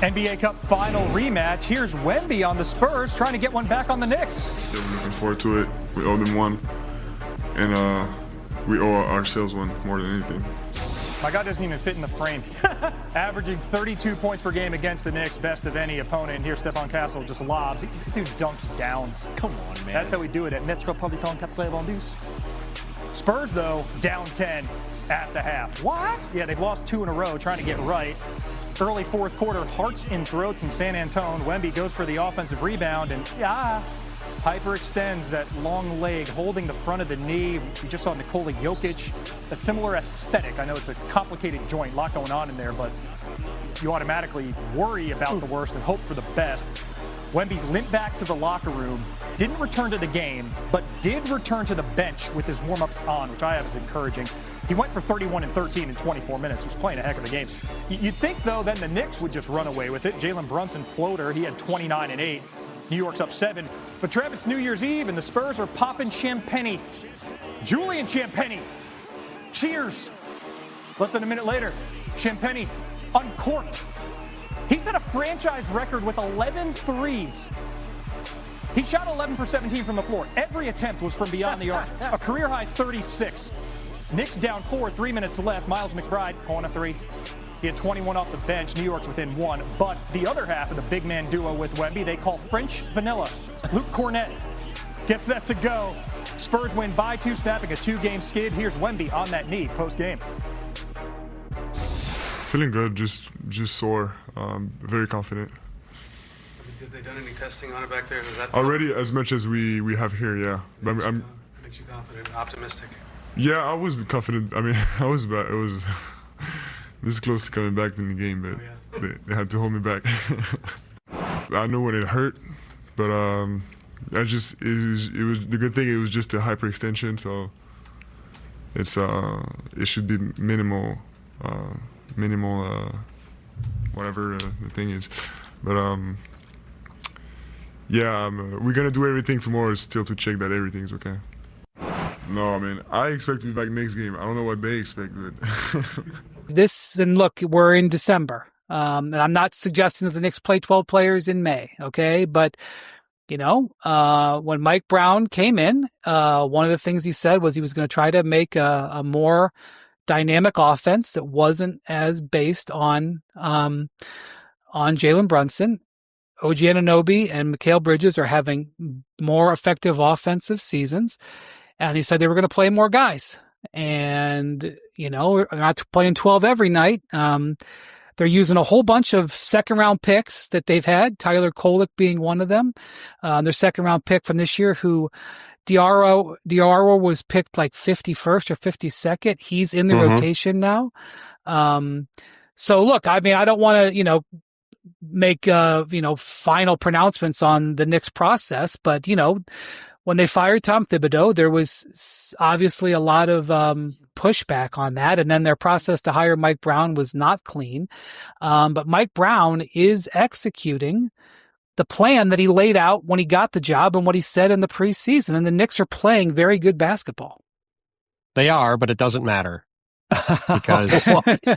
NBA Cup final rematch. Here's Wemby on the Spurs trying to get one back on the Knicks. Yeah, we're looking forward to it. We owe them one, and we owe ourselves one more than anything. My guy doesn't even fit in the frame. Averaging 32 points per game against the Knicks, best of any opponent. And here, Stephon Castle just lobs. Dude dunks down. Come on, man. That's how we do it at Metropolitan Capital Vendus. Spurs, though, down 10 at the half. What? Yeah, they've lost 2 in a row, trying to get right. Early fourth quarter, hearts in throats in San Antonio. Wemby goes for the offensive rebound and hyperextends that long leg, holding the front of the knee. We just saw Nikola Jokic. A similar aesthetic. I know it's a complicated joint, a lot going on in there, but you automatically worry about the worst and hope for the best. Wemby limped back to the locker room, didn't return to the game, but did return to the bench with his warm-ups on, which I have is encouraging. He went for 31 and 13 in 24 minutes. He was playing a heck of a game. You'd think, though, then the Knicks would just run away with it. Jalen Brunson floater, he had 29 and 8. New York's up 7. But Trev, it's New Year's Eve, and the Spurs are popping Champagnie. Julian Champagnie. Cheers. Less than a minute later, Champagnie uncorked. He set a franchise record with 11 threes. He shot 11 for 17 from the floor. Every attempt was from beyond the arc. A career-high 36. Knicks down 4, 3 minutes left. Miles McBride calling a 3. He had 21 off the bench. New York's within 1. But the other half of the big man duo with Wemby, they call French Vanilla. Luke Cornett gets that to go. Spurs win by 2, snapping a 2-game skid. Here's Wemby on that knee post-game. Feeling good, just sore, very confident. Did they done any testing on it back there? Is that already as much as we have here, yeah. But I'm makes you confident, optimistic. Yeah, I was confident. I mean, I was bad. It was this close to coming back in the game, but they had to hold me back. I know when it hurt, but it was the good thing. It was just a hyperextension, so it should be minimal, whatever the thing is. But we're gonna do everything tomorrow still to check that everything's okay. No, I mean, I expect to be back next game. I don't know what they expect, but and look, we're in December. And I'm not suggesting that the Knicks play 12 players in May, okay? But, when Mike Brown came in, one of the things he said was he was going to try to make a more dynamic offense that wasn't as based on Jalen Brunson. OG Anunoby and Mikal Bridges are having more effective offensive seasons. And he said they were going to play more guys. And, we're not playing 12 every night. They're using a whole bunch of second-round picks that they've had, Tyler Kolek being one of them. Their second-round pick from this year, who Diarra was picked like 51st or 52nd. He's in the rotation now. So, look, I mean, I don't want to, make, final pronouncements on the Knicks process. But, when they fired Tom Thibodeau, there was obviously a lot of pushback on that. And then their process to hire Mike Brown was not clean. But Mike Brown is executing the plan that he laid out when he got the job and what he said in the preseason. And the Knicks are playing very good basketball. They are, but it doesn't matter. Because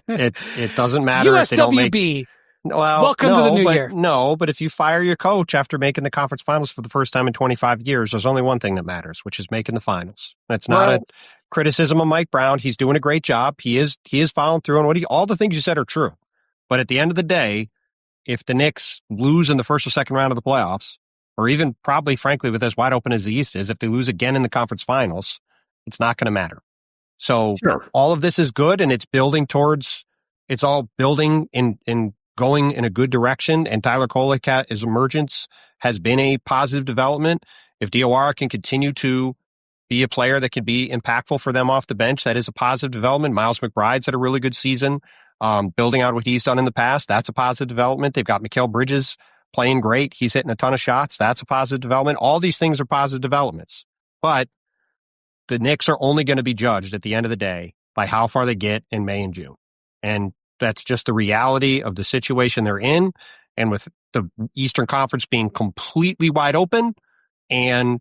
it doesn't matter USWB. if they don't make... Well, welcome to the new year. No, but if you fire your coach after making the conference finals for the first time in 25 years, there's only one thing that matters, which is making the finals. That's not a criticism of Mike Brown. He's doing a great job. He is following through on all the things you said are true. But at the end of the day, if the Knicks lose in the first or second round of the playoffs, or even probably, frankly, with as wide open as the East is, if they lose again in the conference finals, it's not going to matter. So all of this is good, and it's all building in going in a good direction, and Tyler Kolek, his emergence has been a positive development. If Diarra can continue to be a player that can be impactful for them off the bench, that is a positive development. Miles McBride's had a really good season, building out what he's done in the past. That's a positive development. They've got Mikal Bridges playing great. He's hitting a ton of shots. That's a positive development. All these things are positive developments. But the Knicks are only going to be judged at the end of the day by how far they get in May and June. And that's just the reality of the situation they're in. And with the Eastern Conference being completely wide open, and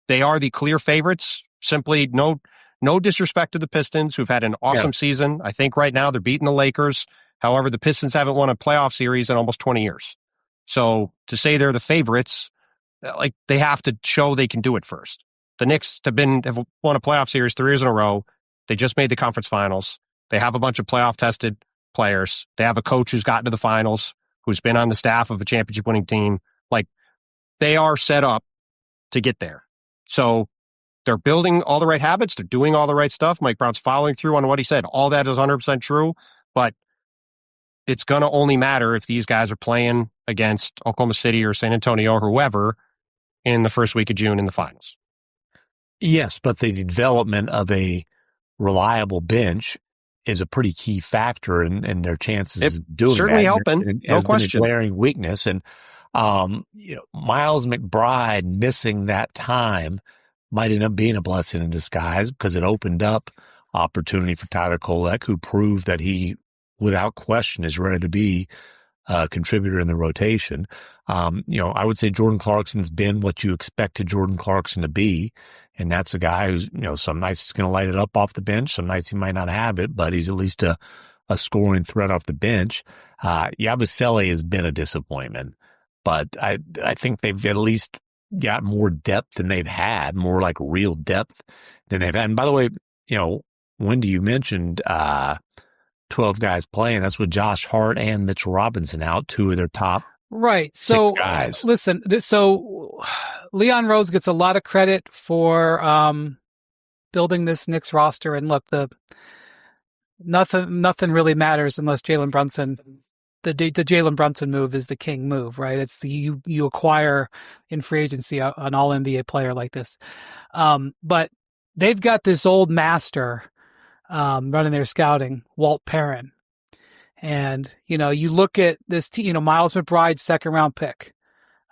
they are the clear favorites, simply no disrespect to the Pistons, who've had an awesome season. I think right now they're beating the Lakers. However, the Pistons haven't won a playoff series in almost 20 years. So to say they're the favorites, like they have to show they can do it first. The Knicks have won a playoff series 3 years in a row. They just made the conference finals. They have a bunch of playoff tested players. They have a coach who's gotten to the finals, who's been on the staff of a championship winning team. Like they are set up to get there. So they're building all the right habits. They're doing all the right stuff. Mike Brown's following through on what he said. All that is 100% true, but it's going to only matter if these guys are playing against Oklahoma City or San Antonio or whoever in the first week of June in the finals. Yes, but the development of a reliable bench is a pretty key factor in their chances of doing certainly that. Helping, no question. Been a glaring weakness, and Miles McBride missing that time might end up being a blessing in disguise because it opened up opportunity for Tyler Kolek, who proved that he, without question, is ready to be a contributor in the rotation. I would say Jordan Clarkson's been what you expected Jordan Clarkson to be, and that's a guy who's, some nights he's going to light it up off the bench, some nights he might not have it, but he's at least a scoring threat off the bench. Yabusele has been a disappointment, but I think they've at least got more depth than they've had, more like real depth than they've had. And by the way, Wendy, you mentioned 12 guys playing. That's with Josh Hart and Mitchell Robinson out, 2 of their top So 6 guys. Listen, so Leon Rose gets a lot of credit for building this Knicks roster. And look, nothing really matters unless Jalen Brunson. The Jalen Brunson move is the king move, right? It's you acquire in free agency an all NBA player like this. But they've got this old master running their scouting, Walt Perrin. And, you look at this team, Miles McBride's 2nd round pick,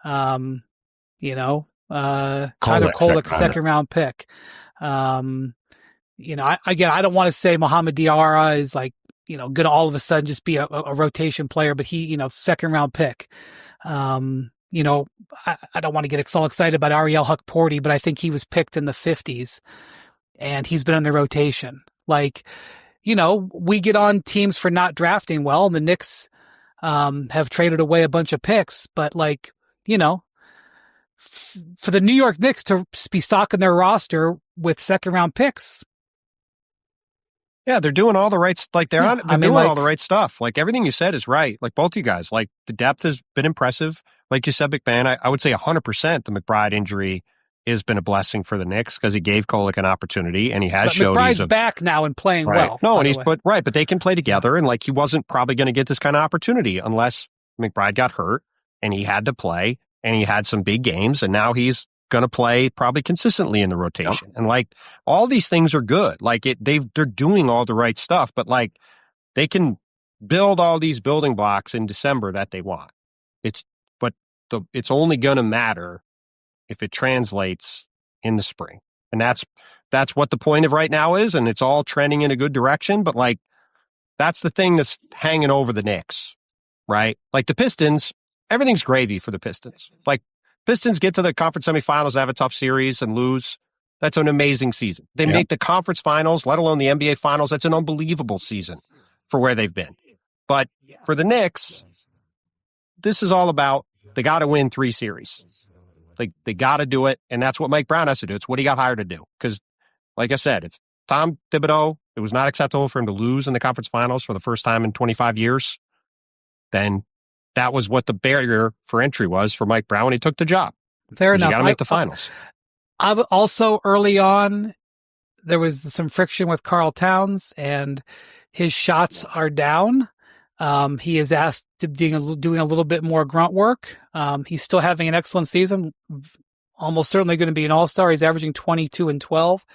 Tyler Kolek's 2nd round pick. I don't want to say Mohamed Diarra is like, going to all of a sudden just be a rotation player, but he, 2nd round pick. I don't want to get so excited about Ariel Huck-Porty, but I think he was picked in the 50s and he's been in the rotation. Like, we get on teams for not drafting well, and the Knicks have traded away a bunch of picks, but for the New York Knicks to be stocking their roster with 2nd round picks. Yeah, they're doing all the right, all the right stuff. Like everything you said is right. Like both you guys, like the depth has been impressive. Like you said, McMahon, I would say 100% the McBride injury has been a blessing for the Knicks because he gave Kolek an opportunity and he has showed McBride's back now and playing well. No, and but they can play together, and like he wasn't probably going to get this kind of opportunity unless McBride got hurt and he had to play and he had some big games, and now he's going to play probably consistently in the rotation. Yep. And like all these things are good. Like they're doing all the right stuff, but like they can build all these building blocks in December that they want. It's only going to matter if it translates in the spring. And that's what the point of right now is, and it's all trending in a good direction, but like that's the thing that's hanging over the Knicks, right? Like the Pistons, everything's gravy for the Pistons. Like Pistons get to the conference semifinals, have a tough series and lose. That's an amazing season. They make the conference finals, let alone the NBA finals. That's an unbelievable season for where they've been. But for the Knicks, this is all about they got to win 3 series. They got to do it, and that's what Mike Brown has to do. It's what he got hired to do. Because, like I said, if Tom Thibodeau, it was not acceptable for him to lose in the conference finals for the first time in 25 years, then that was what the barrier for entry was for Mike Brown when he took the job. Fair enough. You got to make the finals. I've also, early on, there was some friction with Karl Towns, and his shots are down. He is asked to doing a little bit more grunt work. He's still having an excellent season. Almost certainly going to be an all-star. He's averaging 22 and 12.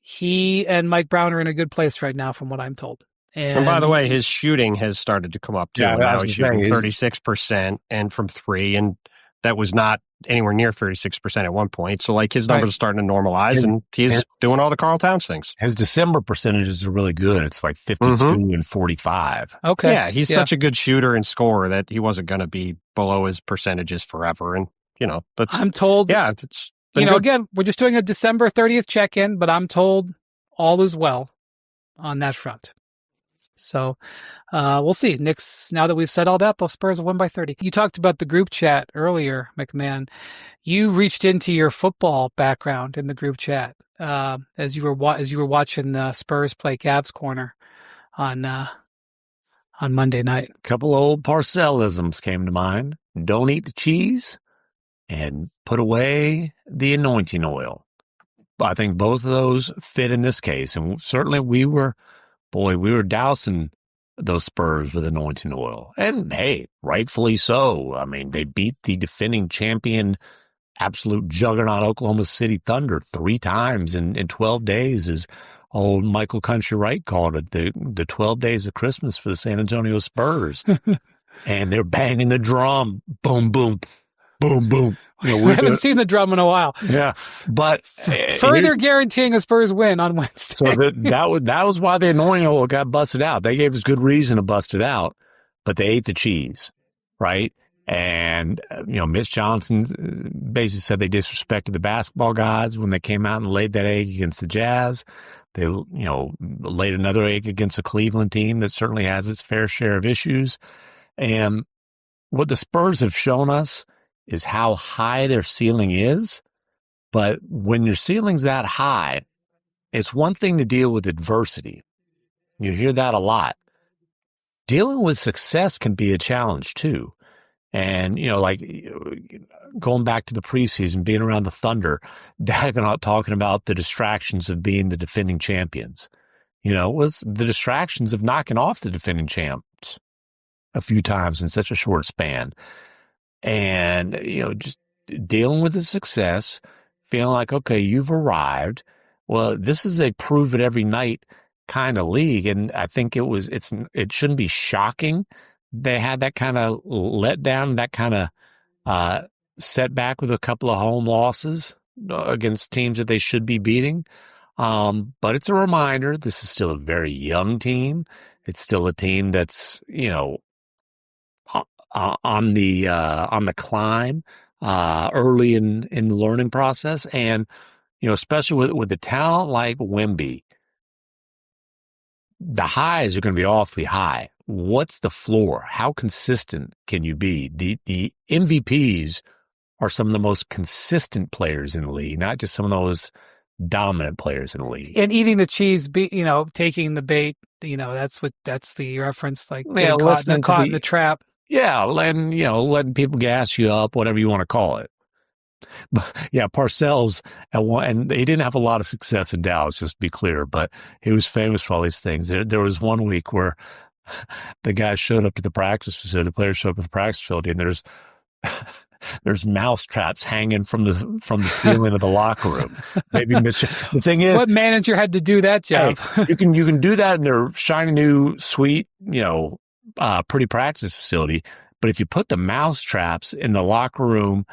He and Mike Brown are in a good place right now, from what I'm told. And by the way, his shooting has started to come up too. Yeah, now he's shooting 36% and from 3, and that was not anywhere near 36% at one point. So like his numbers are starting to normalize, and he's doing all the Karl Towns things. His December percentages are really good. It's like 52 and 45. Okay. Yeah, he's such a good shooter and scorer that he wasn't going to be below his percentages forever. And, that's... I'm told... Yeah, it's been good. Again, we're just doing a December 30th check-in, but I'm told all is well on that front. So we'll see. Knicks, now that we've said all that, the Spurs will win by 30. You talked about the group chat earlier, McMahon. You reached into your football background in the group chat as you were watching the Spurs play Cavs Corner on Monday night. A couple old Parcellisms came to mind. Don't eat the cheese and put away the anointing oil. I think both of those fit in this case. And certainly we were dousing those Spurs with anointing oil. And hey, rightfully so. I mean, they beat the defending champion, absolute juggernaut Oklahoma City Thunder 3 times in 12 days, as old Michael Country Wright called it, the 12 days of Christmas for the San Antonio Spurs. And they're banging the drum. Boom, boom, boom, boom. We haven't seen the drum in a while. Yeah, but further guaranteeing a Spurs win on Wednesday. So that was why the anointing oil got busted out. They gave us good reason to bust it out, but they ate the cheese, right? And Mitch Johnson basically said they disrespected the basketball gods when they came out and laid that egg against the Jazz. They laid another egg against a Cleveland team that certainly has its fair share of issues. And what the Spurs have shown us is how high their ceiling is. But when your ceiling's that high, it's one thing to deal with adversity. You hear that a lot. Dealing with success can be a challenge too. And, like going back to the preseason, being around the Thunder, Dagonaut talking about the distractions of being the defending champions. It was the distractions of knocking off the defending champs a few times in such a short span. And, just dealing with the success, feeling like, okay, you've arrived. Well, this is a prove it every night kind of league. And I think it shouldn't be shocking. They had that kind of letdown, that kind of setback with a couple of home losses against teams that they should be beating. But it's a reminder, this is still a very young team. It's still a team that's, on the climb, early in the learning process. And, especially with the talent like Wemby, the highs are going to be awfully high. What's the floor? How consistent can you be? The MVPs are some of the most consistent players in the league, not just some of those dominant players in the league. And eating the cheese, taking the bait, that's the reference, like caught in the trap. Yeah, letting people gas you up, whatever you want to call it. But yeah, Parcells and he didn't have a lot of success in Dallas, just to be clear, but he was famous for all these things. There was one week where the guy showed up to the practice facility, the players showed up at the practice facility, and there's mouse traps hanging from the ceiling of the locker room. Maybe the thing is, what manager had to do that job? Hey, you can do that in their shiny new suite, pretty practice facility. But if you put the mouse traps in the locker room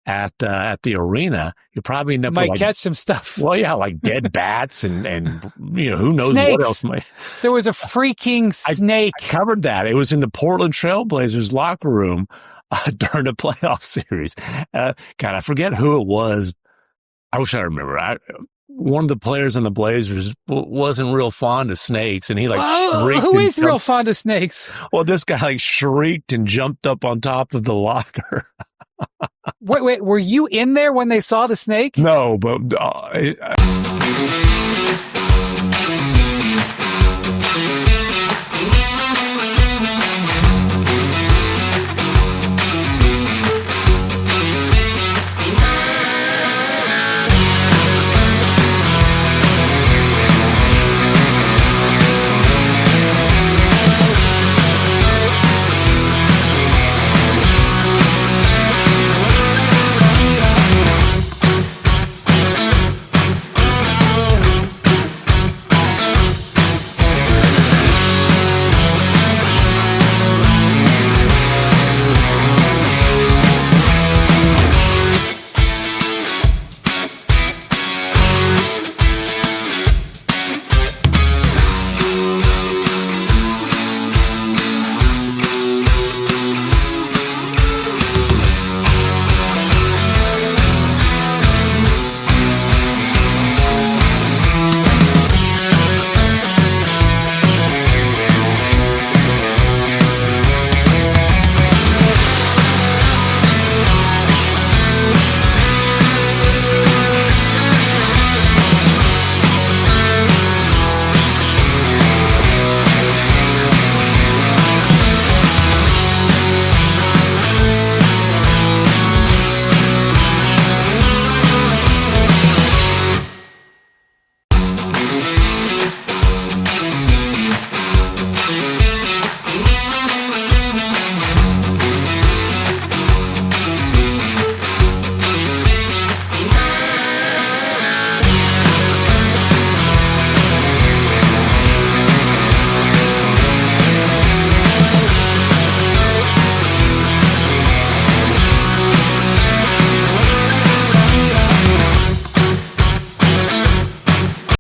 at the arena, you probably end up might catch some stuff. Well, yeah, like dead bats and who knows Snakes. What else might. There was a freaking snake. I covered that. It was in the Portland Trailblazers locker room during the playoff series. God, I forget who it was. I wish I remember. One of the players on the Blazers wasn't real fond of snakes, and he shrieked. Who is real fond of snakes? Well, this guy shrieked and jumped up on top of the locker. Wait, were you in there when they saw the snake? No, but